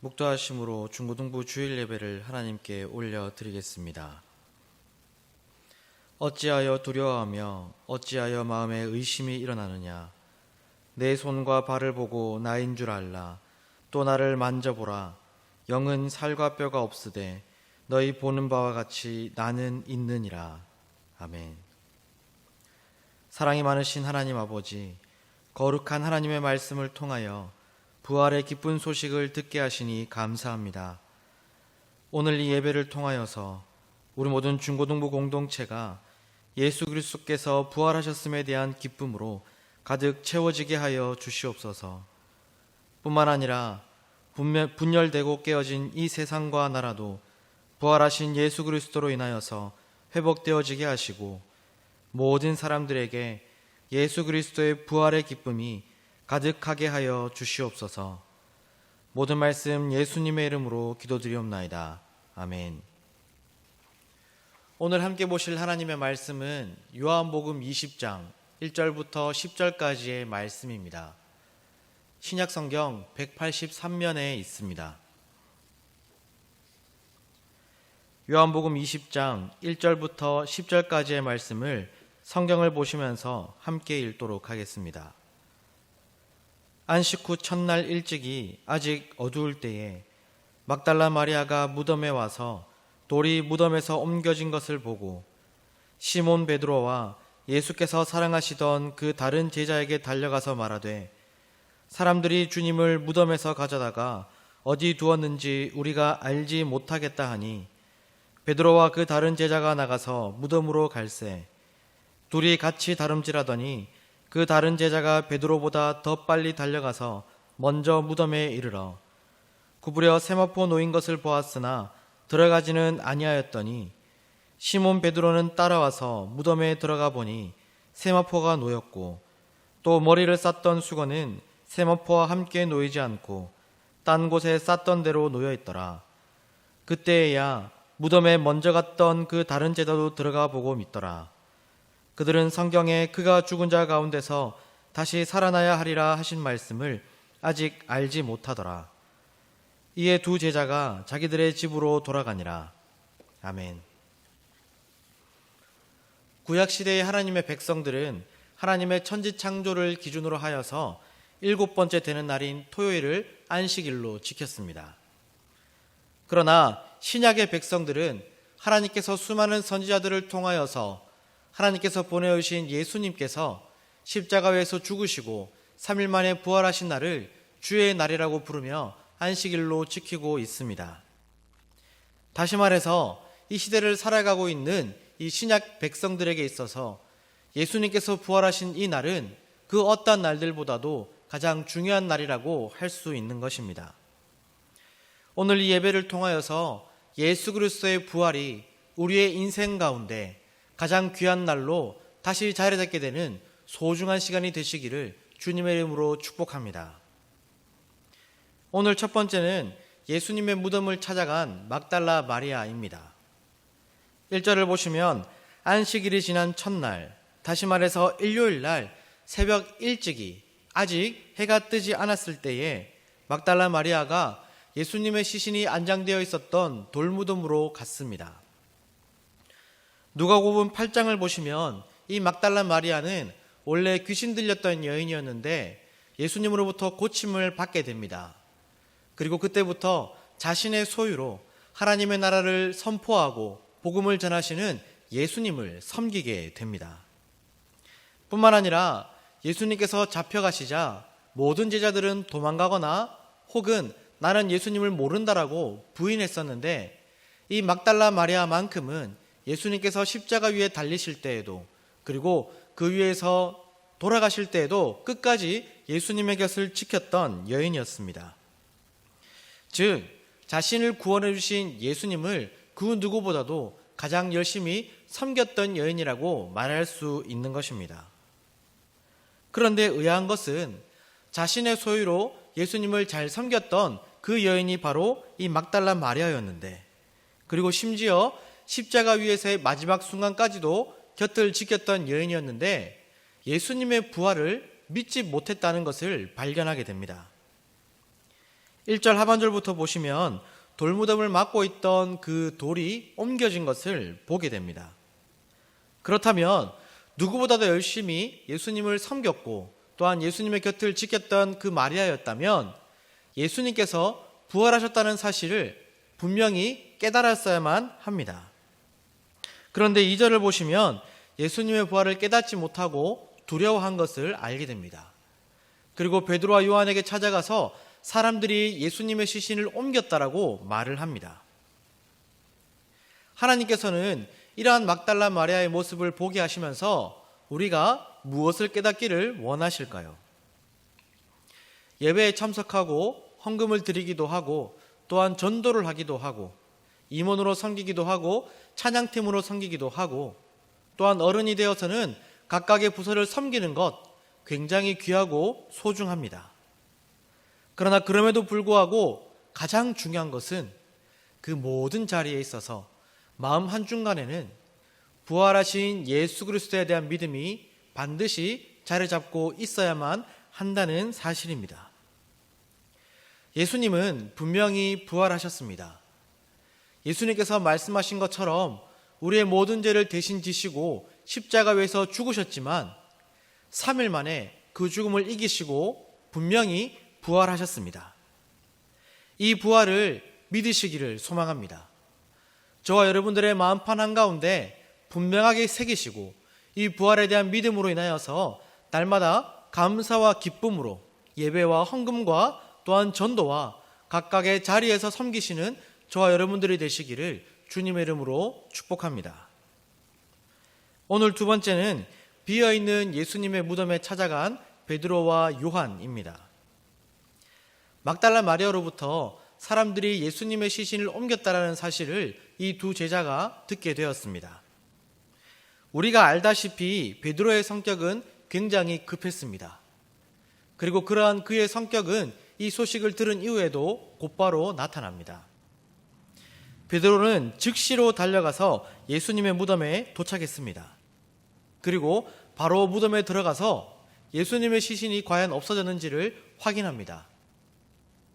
묵도하심으로 중고등부 주일 예배를 하나님께 올려드리겠습니다. 어찌하여 두려워하며 어찌하여 마음에 의심이 일어나느냐. 내 손과 발을 보고 나인 줄 알라. 또 나를 만져보라. 영은 살과 뼈가 없으되 너희 보는 바와 같이 나는 있느니라. 아멘. 사랑이 많으신 하나님 아버지, 거룩한 하나님의 말씀을 통하여 부활의 기쁜 소식을 듣게 하시니 감사합니다. 오늘 이 예배를 통하여서 우리 모든 중고등부 공동체가 예수 그리스도께서 부활하셨음에 대한 기쁨으로 가득 채워지게 하여 주시옵소서. 뿐만 아니라 분열되고 깨어진 이 세상과 나라도 부활하신 예수 그리스도로 인하여서 회복되어지게 하시고 모든 사람들에게 예수 그리스도의 부활의 기쁨이 가득하게 하여 주시옵소서. 모든 말씀 예수님의 이름으로 기도드리옵나이다. 아멘. 오늘 함께 보실 하나님의 말씀은 요한복음 20장 1절부터 10절까지의 말씀입니다. 신약성경 183면에 있습니다. 요한복음 20장 1절부터 10절까지의 말씀을 성경을 보시면서 함께 읽도록 하겠습니다. 안식 후 첫날 일찍이 아직 어두울 때에 막달라 마리아가 무덤에 와서 돌이 무덤에서 옮겨진 것을 보고 시몬 베드로와 예수께서 사랑하시던 그 다른 제자에게 달려가서 말하되 사람들이 주님을 무덤에서 가져다가 어디 두었는지 우리가 알지 못하겠다 하니 베드로와 그 다른 제자가 나가서 무덤으로 갈새 둘이 같이 다름질하더니 그 다른 제자가 베드로보다 더 빨리 달려가서 먼저 무덤에 이르러 구부려 세마포 놓인 것을 보았으나 들어가지는 아니하였더니 시몬 베드로는 따라와서 무덤에 들어가 보니 세마포가 놓였고 또 머리를 쌌던 수건은 세마포와 함께 놓이지 않고 딴 곳에 쌌던 대로 놓여 있더라. 그때에야 무덤에 먼저 갔던 그 다른 제자도 들어가 보고 믿더라. 그들은 성경에 그가 죽은 자 가운데서 다시 살아나야 하리라 하신 말씀을 아직 알지 못하더라. 이에 두 제자가 자기들의 집으로 돌아가니라. 아멘. 구약시대의 하나님의 백성들은 하나님의 천지창조를 기준으로 하여서 7번째 되는 날인 토요일을 안식일로 지켰습니다. 그러나 신약의 백성들은 하나님께서 수많은 선지자들을 통하여서 하나님께서 보내오신 예수님께서 십자가에서 죽으시고 3일 만에 부활하신 날을 주의 날이라고 부르며 안식일로 지키고 있습니다. 다시 말해서 이 시대를 살아가고 있는 이 신약 백성들에게 있어서 예수님께서 부활하신 이 날은 그 어떤 날들보다도 가장 중요한 날이라고 할 수 있는 것입니다. 오늘 이 예배를 통하여서 예수 그리스도의 부활이 우리의 인생 가운데 가장 귀한 날로 다시 자리 잡게 되는 소중한 시간이 되시기를 주님의 이름으로 축복합니다. 오늘 첫 번째는 예수님의 무덤을 찾아간 막달라 마리아입니다. 1절을 보시면 안식일이 지난 첫날, 다시 말해서 일요일 날 새벽 일찍이 아직 해가 뜨지 않았을 때에 막달라 마리아가 예수님의 시신이 안장되어 있었던 돌무덤으로 갔습니다. 누가복음 8장을 보시면 이 막달라 마리아는 원래 귀신 들렸던 여인이었는데 예수님으로부터 고침을 받게 됩니다. 그리고 그때부터 자신의 소유로 하나님의 나라를 선포하고 복음을 전하시는 예수님을 섬기게 됩니다. 뿐만 아니라 예수님께서 잡혀가시자 모든 제자들은 도망가거나 혹은 나는 예수님을 모른다라고 부인했었는데 이 막달라 마리아만큼은 예수님께서 십자가 위에 달리실 때에도 그리고 그 위에서 돌아가실 때에도 끝까지 예수님의 곁을 지켰던 여인이었습니다. 즉 자신을 구원해 주신 예수님을 그 누구보다도 가장 열심히 섬겼던 여인이라고 말할 수 있는 것입니다. 그런데 의아한 것은 자신의 소유로 예수님을 잘 섬겼던 그 여인이 바로 이 막달라 마리아였는데 그리고 심지어 십자가 위에서의 마지막 순간까지도 곁을 지켰던 여인이었는데 예수님의 부활을 믿지 못했다는 것을 발견하게 됩니다. 1절 하반절부터 보시면 돌무덤을 막고 있던 그 돌이 옮겨진 것을 보게 됩니다. 그렇다면 누구보다도 열심히 예수님을 섬겼고 또한 예수님의 곁을 지켰던 그 마리아였다면 예수님께서 부활하셨다는 사실을 분명히 깨달았어야만 합니다. 그런데 2절을 보시면 예수님의 부활을 깨닫지 못하고 두려워한 것을 알게 됩니다. 그리고 베드로와 요한에게 찾아가서 사람들이 예수님의 시신을 옮겼다라고 말을 합니다. 하나님께서는 이러한 막달라 마리아의 모습을 보게 하시면서 우리가 무엇을 깨닫기를 원하실까요? 예배에 참석하고 헌금을 드리기도 하고 또한 전도를 하기도 하고 임원으로 섬기기도 하고 찬양팀으로 섬기기도 하고 또한 어른이 되어서는 각각의 부서를 섬기는 것 굉장히 귀하고 소중합니다. 그러나 그럼에도 불구하고 가장 중요한 것은 그 모든 자리에 있어서 마음 한중간에는 부활하신 예수 그리스도에 대한 믿음이 반드시 자리 잡고 있어야만 한다는 사실입니다. 예수님은 분명히 부활하셨습니다. 예수님께서 말씀하신 것처럼 우리의 모든 죄를 대신 지시고 십자가 위에서 죽으셨지만 3일 만에 그 죽음을 이기시고 분명히 부활하셨습니다. 이 부활을 믿으시기를 소망합니다. 저와 여러분들의 마음판 한가운데 분명하게 새기시고 이 부활에 대한 믿음으로 인하여서 날마다 감사와 기쁨으로 예배와 헌금과 또한 전도와 각각의 자리에서 섬기시는 저와 여러분들이 되시기를 주님의 이름으로 축복합니다. 오늘 두 번째는 비어있는 예수님의 무덤에 찾아간 베드로와 요한입니다. 막달라 마리아로부터 사람들이 예수님의 시신을 옮겼다라는 사실을 이 두 제자가 듣게 되었습니다. 우리가 알다시피 베드로의 성격은 굉장히 급했습니다. 그리고 그러한 그의 성격은 이 소식을 들은 이후에도 곧바로 나타납니다. 베드로는 즉시로 달려가서 예수님의 무덤에 도착했습니다. 그리고 바로 무덤에 들어가서 예수님의 시신이 과연 없어졌는지를 확인합니다.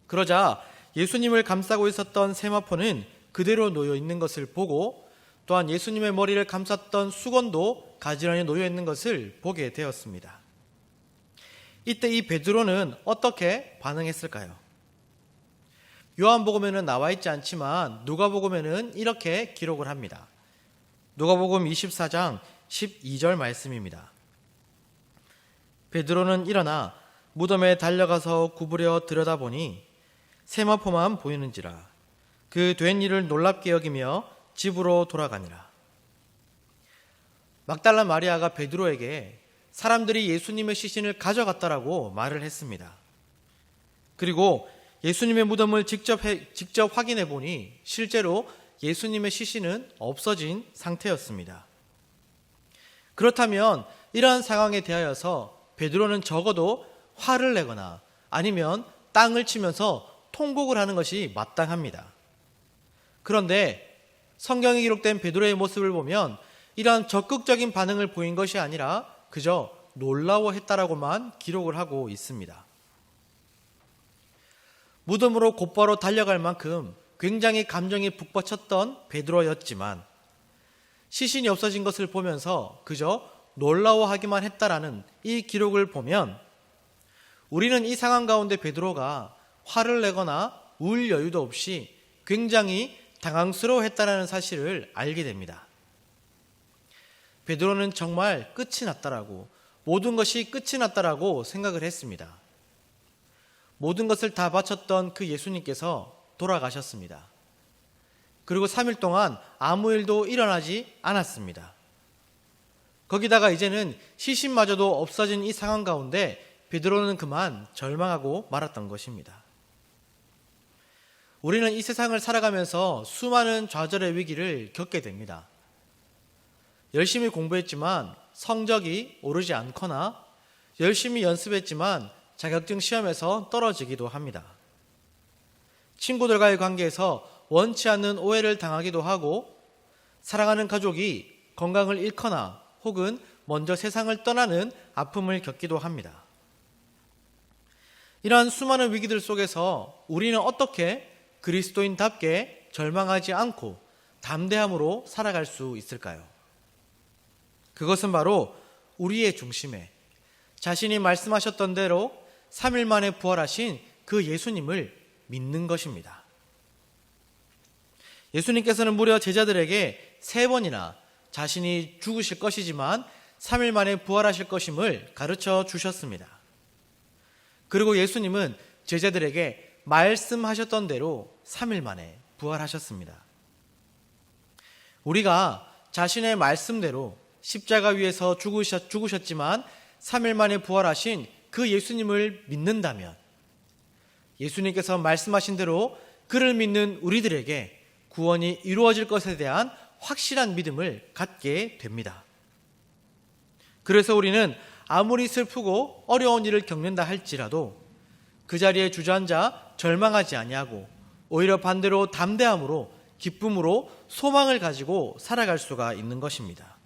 그러자 예수님을 감싸고 있었던 세마포는 그대로 놓여 있는 것을 보고 또한 예수님의 머리를 감쌌던 수건도 가지런히 놓여 있는 것을 보게 되었습니다. 이때 이 베드로는 어떻게 반응했을까요? 요한복음에는 나와 있지 않지만 누가복음에는 이렇게 기록을 합니다. 누가복음 24장 12절 말씀입니다. 베드로는 일어나 무덤에 달려가서 구부려 들여다보니 세마포만 보이는지라 그 된 일을 놀랍게 여기며 집으로 돌아가니라. 막달라 마리아가 베드로에게 사람들이 예수님의 시신을 가져갔다라고 말을 했습니다. 그리고 예수님의 무덤을 직접 확인해 보니 실제로 예수님의 시신은 없어진 상태였습니다. 그렇다면 이러한 상황에 대하여서 베드로는 적어도 화를 내거나 아니면 땅을 치면서 통곡을 하는 것이 마땅합니다. 그런데 성경에 기록된 베드로의 모습을 보면 이러한 적극적인 반응을 보인 것이 아니라 그저 놀라워했다라고만 기록을 하고 있습니다. 무덤으로 곧바로 달려갈 만큼 굉장히 감정이 북받쳤던 베드로였지만 시신이 없어진 것을 보면서 그저 놀라워하기만 했다라는 이 기록을 보면 우리는 이 상황 가운데 베드로가 화를 내거나 울 여유도 없이 굉장히 당황스러워했다라는 사실을 알게 됩니다. 베드로는 정말 끝이 났다라고, 모든 것이 끝이 났다라고 생각을 했습니다. 모든 것을 다 바쳤던 그 예수님께서 돌아가셨습니다. 그리고 3일 동안 아무 일도 일어나지 않았습니다. 거기다가 이제는 시신마저도 없어진 이 상황 가운데 베드로는 그만 절망하고 말았던 것입니다. 우리는 이 세상을 살아가면서 수많은 좌절의 위기를 겪게 됩니다. 열심히 공부했지만 성적이 오르지 않거나 열심히 연습했지만 자격증 시험에서 떨어지기도 합니다. 친구들과의 관계에서 원치 않는 오해를 당하기도 하고 사랑하는 가족이 건강을 잃거나 혹은 먼저 세상을 떠나는 아픔을 겪기도 합니다. 이러한 수많은 위기들 속에서 우리는 어떻게 그리스도인답게 절망하지 않고 담대함으로 살아갈 수 있을까요? 그것은 바로 우리의 중심에 자신이 말씀하셨던 대로 3일 만에 부활하신 그 예수님을 믿는 것입니다. 예수님께서는 무려 제자들에게 3번이나 자신이 죽으실 것이지만 3일 만에 부활하실 것임을 가르쳐 주셨습니다. 그리고 예수님은 제자들에게 말씀하셨던 대로 3일 만에 부활하셨습니다. 우리가 자신의 말씀대로 십자가 위에서 죽으셨지만 3일 만에 부활하신 그 예수님을 믿는다면 예수님께서 말씀하신 대로 그를 믿는 우리들에게 구원이 이루어질 것에 대한 확실한 믿음을 갖게 됩니다. 그래서 우리는 아무리 슬프고 어려운 일을 겪는다 할지라도 그 자리에 주저앉아 절망하지 아니하고 오히려 반대로 담대함으로 기쁨으로 소망을 가지고 살아갈 수가 있는 것입니다.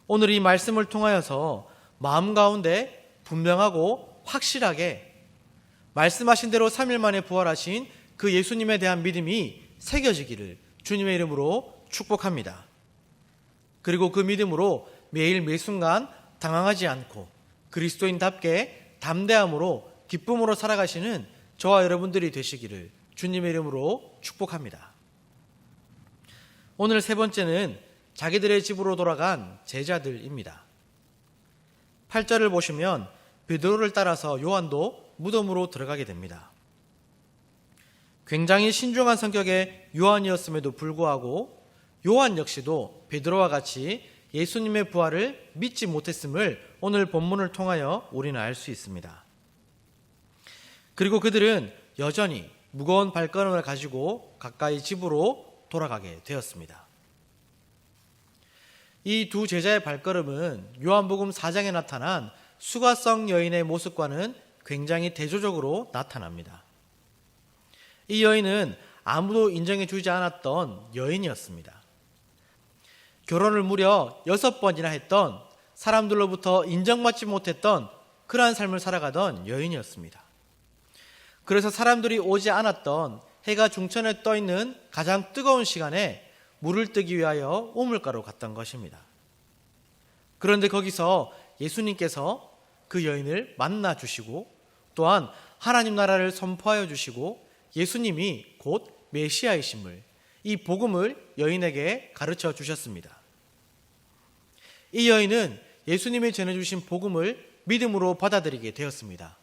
오늘 이 말씀을 통하여서 마음 가운데 분명하고 확실하게 말씀하신 대로 3일 만에 부활하신 그 예수님에 대한 믿음이 새겨지기를 주님의 이름으로 축복합니다. 그리고 그 믿음으로 매일 매순간 당황하지 않고 그리스도인답게 담대함으로 기쁨으로 살아가시는 저와 여러분들이 되시기를 주님의 이름으로 축복합니다. 오늘 3번째는 자기들의 집으로 돌아간 제자들입니다. 8절을 보시면 베드로를 따라서 요한도 무덤으로 들어가게 됩니다. 굉장히 신중한 성격의 요한이었음에도 불구하고 요한 역시도 베드로와 같이 예수님의 부활을 믿지 못했음을 오늘 본문을 통하여 우리는 알 수 있습니다. 그리고 그들은 여전히 무거운 발걸음을 가지고 가까이 집으로 돌아가게 되었습니다. 이 두 제자의 발걸음은 요한복음 4장에 나타난 수가성 여인의 모습과는 굉장히 대조적으로 나타납니다. 이 여인은 아무도 인정해 주지 않았던 여인이었습니다. 결혼을 무려 6번이나 했던, 사람들로부터 인정받지 못했던 그러한 삶을 살아가던 여인이었습니다. 그래서 사람들이 오지 않았던 해가 중천에 떠있는 가장 뜨거운 시간에 물을 뜨기 위하여 우물가로 갔던 것입니다. 그런데 거기서 예수님께서 그 여인을 만나 주시고 또한 하나님 나라를 선포하여 주시고 예수님이 곧 메시아이심을, 이 복음을 여인에게 가르쳐 주셨습니다. 이 여인은 예수님이 전해주신 복음을 믿음으로 받아들이게 되었습니다.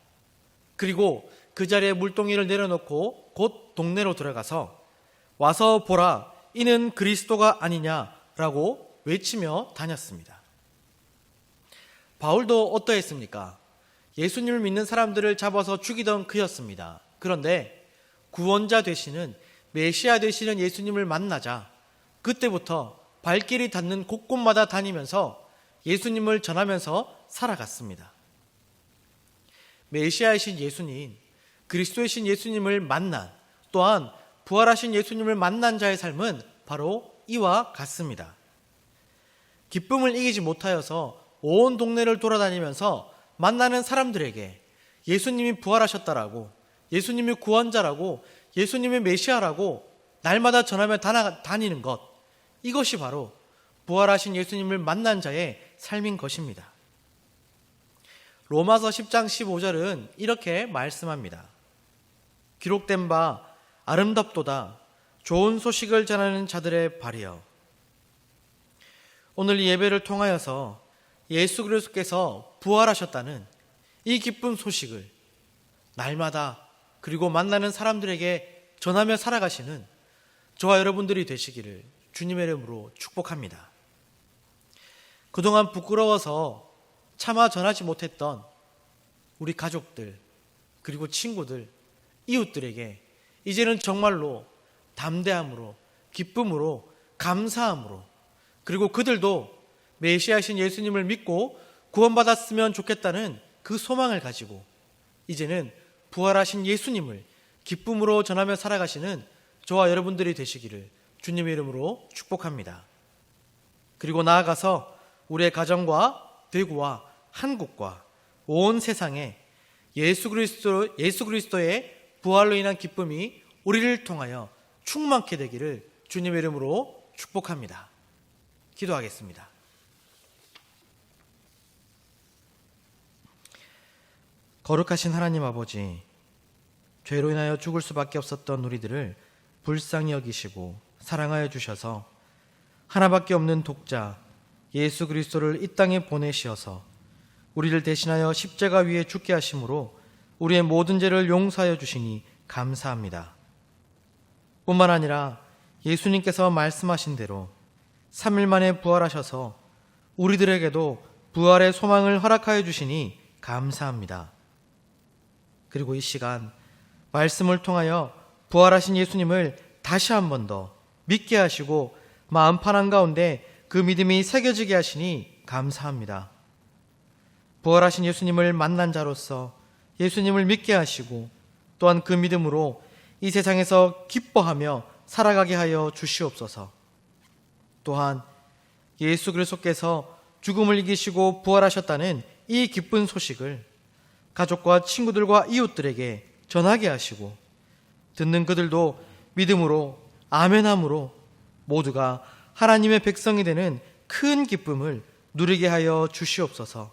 그리고 그 자리에 물동이를 내려놓고 곧 동네로 들어가서 와서 보라, 이는 그리스도가 아니냐라고 외치며 다녔습니다. 바울도 어떠했습니까? 예수님을 믿는 사람들을 잡아서 죽이던 그였습니다. 그런데 구원자 되시는, 메시아 되시는 예수님을 만나자 그때부터 발길이 닿는 곳곳마다 다니면서 예수님을 전하면서 살아갔습니다. 메시아이신 예수님, 그리스도이신 예수님을 만난, 또한 부활하신 예수님을 만난 자의 삶은 바로 이와 같습니다. 기쁨을 이기지 못하여서 온 동네를 돌아다니면서 만나는 사람들에게 예수님이 부활하셨다라고, 예수님이 구원자라고, 예수님이 메시아라고 날마다 전하며 다니는 것, 이것이 바로 부활하신 예수님을 만난 자의 삶인 것입니다. 로마서 10장 15절은 이렇게 말씀합니다. 기록된 바 아름답도다 좋은 소식을 전하는 자들의 발이여. 오늘 이 예배를 통하여서 예수 그리스도께서 부활하셨다는 이 기쁜 소식을 날마다 그리고 만나는 사람들에게 전하며 살아가시는 저와 여러분들이 되시기를 주님의 이름으로 축복합니다. 그동안 부끄러워서 차마 전하지 못했던 우리 가족들, 그리고 친구들, 이웃들에게 이제는 정말로 담대함으로, 기쁨으로, 감사함으로, 그리고 그들도 메시아이신 예수님을 믿고 구원받았으면 좋겠다는 그 소망을 가지고 이제는 부활하신 예수님을 기쁨으로 전하며 살아가시는 저와 여러분들이 되시기를 주님의 이름으로 축복합니다. 그리고 나아가서 우리의 가정과 대구와 한국과 온 세상에 예수 그리스도의 부활로 인한 기쁨이 우리를 통하여 충만케 되기를 주님의 이름으로 축복합니다. 기도하겠습니다. 거룩하신 하나님 아버지, 죄로 인하여 죽을 수밖에 없었던 우리들을 불쌍히 여기시고 사랑하여 주셔서 하나밖에 없는 독자 예수 그리스도를 이 땅에 보내시어서 우리를 대신하여 십자가 위에 죽게 하심으로 우리의 모든 죄를 용서하여 주시니 감사합니다. 뿐만 아니라 예수님께서 말씀하신 대로 3일 만에 부활하셔서 우리들에게도 부활의 소망을 허락하여 주시니 감사합니다. 그리고 이 시간 말씀을 통하여 부활하신 예수님을 다시 한 번 더 믿게 하시고 마음 편안 가운데 그 믿음이 새겨지게 하시니 감사합니다. 부활하신 예수님을 만난 자로서 예수님을 믿게 하시고 또한 그 믿음으로 이 세상에서 기뻐하며 살아가게 하여 주시옵소서. 또한 예수 그리스도께서 죽음을 이기시고 부활하셨다는 이 기쁜 소식을 가족과 친구들과 이웃들에게 전하게 하시고 듣는 그들도 믿음으로 아멘함으로 모두가 하나님의 백성이 되는 큰 기쁨을 누리게 하여 주시옵소서.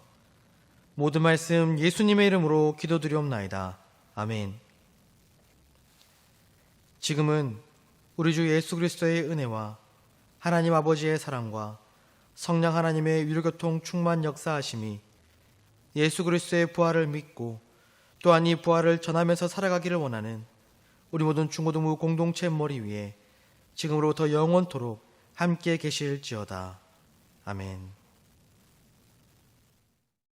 모든 말씀 예수님의 이름으로 기도드리옵나이다. 아멘. 지금은 우리 주 예수 그리스도의 은혜와 하나님 아버지의 사랑과 성령 하나님의 위로교통 충만 역사하심이 예수 그리스도의 부활을 믿고 또한 이 부활을 전하면서 살아가기를 원하는 우리 모든 중고등부 공동체 머리 위에 지금으로부터 영원토록 함께 계실지어다. 아멘.